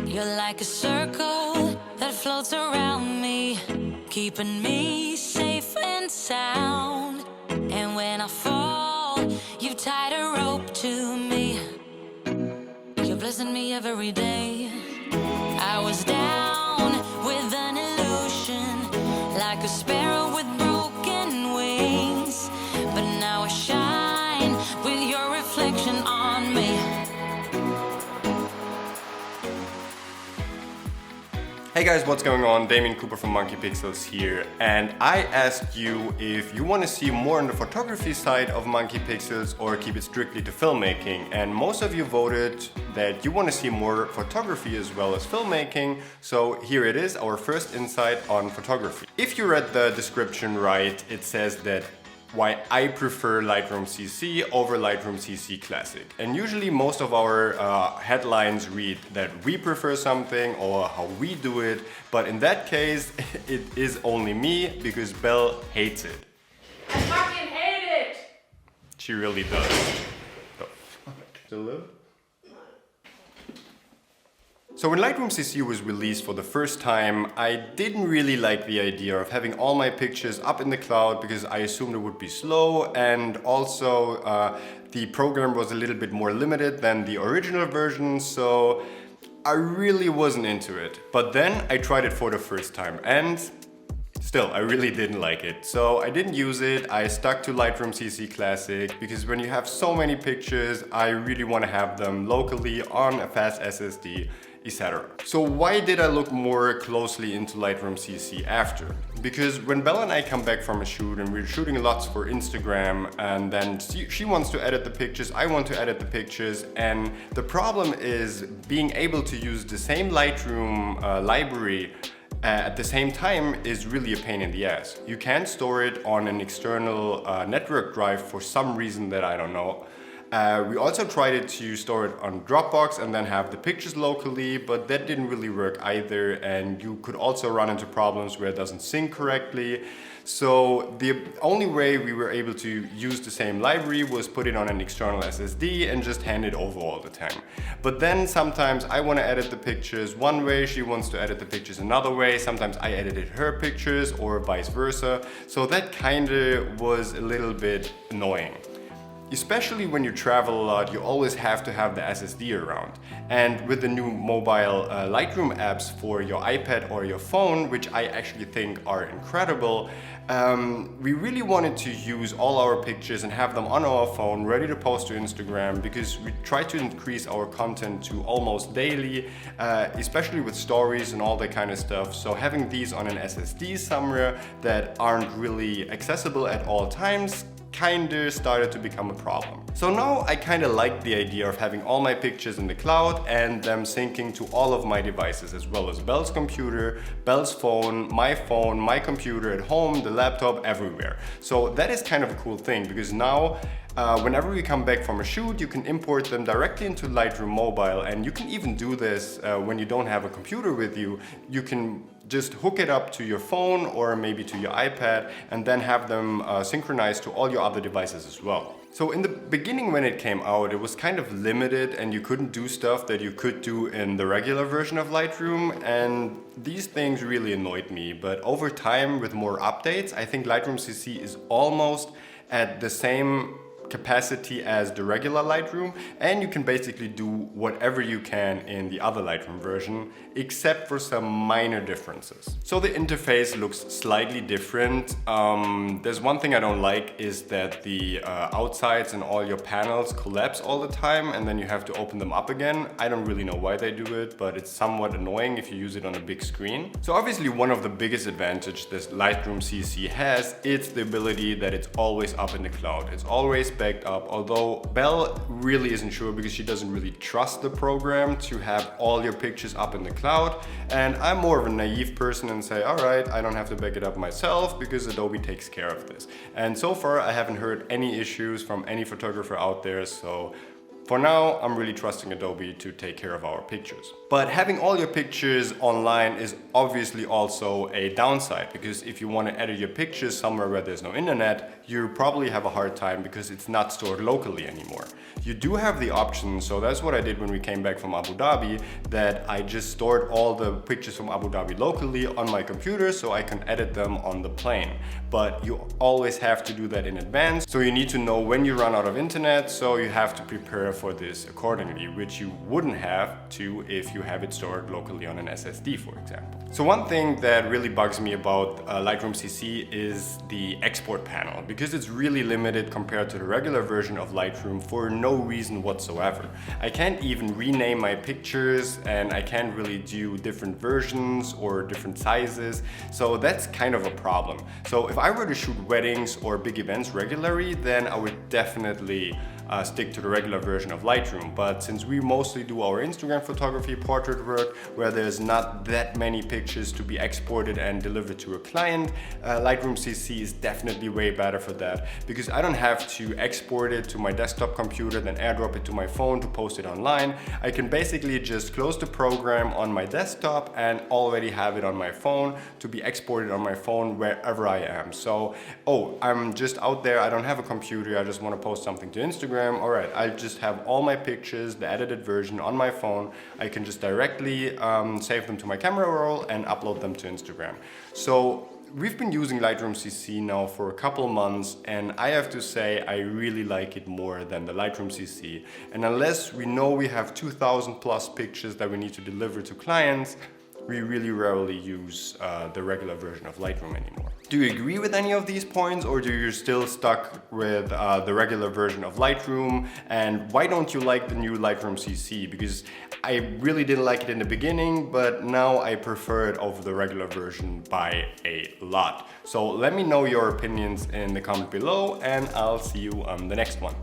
You're like a circle that floats around me, keeping me safe and sound. And when I fall, you tied a rope to me. You're blessing me every day. I was down with an illusion, like a sparrow with broken wings, but now I shine with your reflection on me. Hey guys, what's going on? Damien Cooper from Monkey Pixels here, and I asked you if you want to see more on the photography side of Monkey Pixels or keep it strictly to filmmaking, and most of you voted that you want to see more photography as well as filmmaking, so here it is, our first insight on photography. If you read the description right, it says that why I prefer Lightroom CC over Lightroom CC Classic. And usually most of our headlines read that we prefer something or how we do it, but in that case it is only me because Belle hates it. I fucking hate it! She really does. Oh. Still live? So when Lightroom CC was released for the first time, I didn't really like the idea of having all my pictures up in the cloud because I assumed it would be slow, and also the program was a little bit more limited than the original version, so I really wasn't into it. But then I tried it for the first time and still, I really didn't like it. So I didn't use it, I stuck to Lightroom CC Classic because when you have so many pictures, I really want to have them locally on a fast SSD, etc. So why did I look more closely into Lightroom CC after? Because when Belle and I come back from a shoot and we're shooting lots for Instagram, and then she wants to edit the pictures, I want to edit the pictures, and the problem is being able to use the same Lightroom library at the same time is really a pain in the ass. You can't store it on an external network drive for some reason that I don't know. We also tried to store it on Dropbox and then have the pictures locally, but that didn't really work either, and you could also run into problems where it doesn't sync correctly. So the only way we were able to use the same library was put it on an external SSD and just hand it over all the time. But then sometimes I want to edit the pictures one way, she wants to edit the pictures another way, sometimes I edited her pictures or vice versa, so that kinda was a little bit annoying. Especially when you travel a lot, you always have to have the SSD around. And with the new mobile Lightroom apps for your iPad or your phone, which I actually think are incredible, we really wanted to use all our pictures and have them on our phone ready to post to Instagram, because we try to increase our content to almost daily, especially with stories and all that kind of stuff. So having these on an SSD somewhere that aren't really accessible at all times kinda started to become a problem. So now I kinda like the idea of having all my pictures in the cloud and them syncing to all of my devices, as well as Belle's computer, Belle's phone, my computer at home, the laptop, everywhere. So that is kind of a cool thing, because now whenever we come back from a shoot, you can import them directly into Lightroom Mobile, and you can even do this when you don't have a computer with you. You can just hook it up to your phone or maybe to your iPad and then have them synchronized to all your other devices as well. So in the beginning when it came out, it was kind of limited and you couldn't do stuff that you could do in the regular version of Lightroom, and these things really annoyed me. But over time, with more updates, I think Lightroom CC is almost at the same capacity as the regular Lightroom, and you can basically do whatever you can in the other Lightroom version, except for some minor differences. So the interface looks slightly different. There's one thing I don't like, is that the outsides and all your panels collapse all the time and then you have to open them up again. I don't really know why they do it, but it's somewhat annoying if you use it on a big screen. So obviously one of the biggest advantages this Lightroom CC has, it's the ability that it's always up in the cloud. It's always backed up, although Belle really isn't sure because she doesn't really trust the program to have all your pictures up in the cloud, and I'm more of a naive person and say, alright, I don't have to back it up myself because Adobe takes care of this. And so far I haven't heard any issues from any photographer out there, so For now, I'm really trusting Adobe to take care of our pictures. But having all your pictures online is obviously also a downside, because if you want to edit your pictures somewhere where there's no internet, you probably have a hard time because it's not stored locally anymore. You do have the option, so that's what I did when we came back from Abu Dhabi, that I just stored all the pictures from Abu Dhabi locally on my computer so I can edit them on the plane. But you always have to do that in advance, so you need to know when you run out of internet, so you have to prepare for this accordingly, which you wouldn't have to if you have it stored locally on an SSD, for example. So one thing that really bugs me about Lightroom CC is the export panel, because it's really limited compared to the regular version of Lightroom for no reason whatsoever. I can't even rename my pictures, and I can't really do different versions or different sizes, so that's kind of a problem. So if I were to shoot weddings or big events regularly, then I would definitely stick to the regular version of Lightroom. But since we mostly do our Instagram photography portrait work, where there's not that many pictures to be exported and delivered to a client, Lightroom CC is definitely way better for that, because I don't have to export it to my desktop computer, then airdrop it to my phone to post it online. I can basically just close the program on my desktop and already have it on my phone to be exported on my phone wherever I am. So, oh, I'm just out there, I don't have a computer, I just want to post something to Instagram. All right, I just have all my pictures, the edited version, on my phone. I can just directly save them to my camera roll and upload them to Instagram. So we've been using Lightroom CC now for a couple months, and I have to say I really like it more than the Lightroom CC. And unless we know we have 2,000 plus pictures that we need to deliver to clients, we really rarely use the regular version of Lightroom anymore. Do you agree with any of these points, or do you still stuck with the regular version of Lightroom? And why don't you like the new Lightroom CC? Because I really didn't like it in the beginning, but now I prefer it over the regular version by a lot. So let me know your opinions in the comment below, and I'll see you on the next one.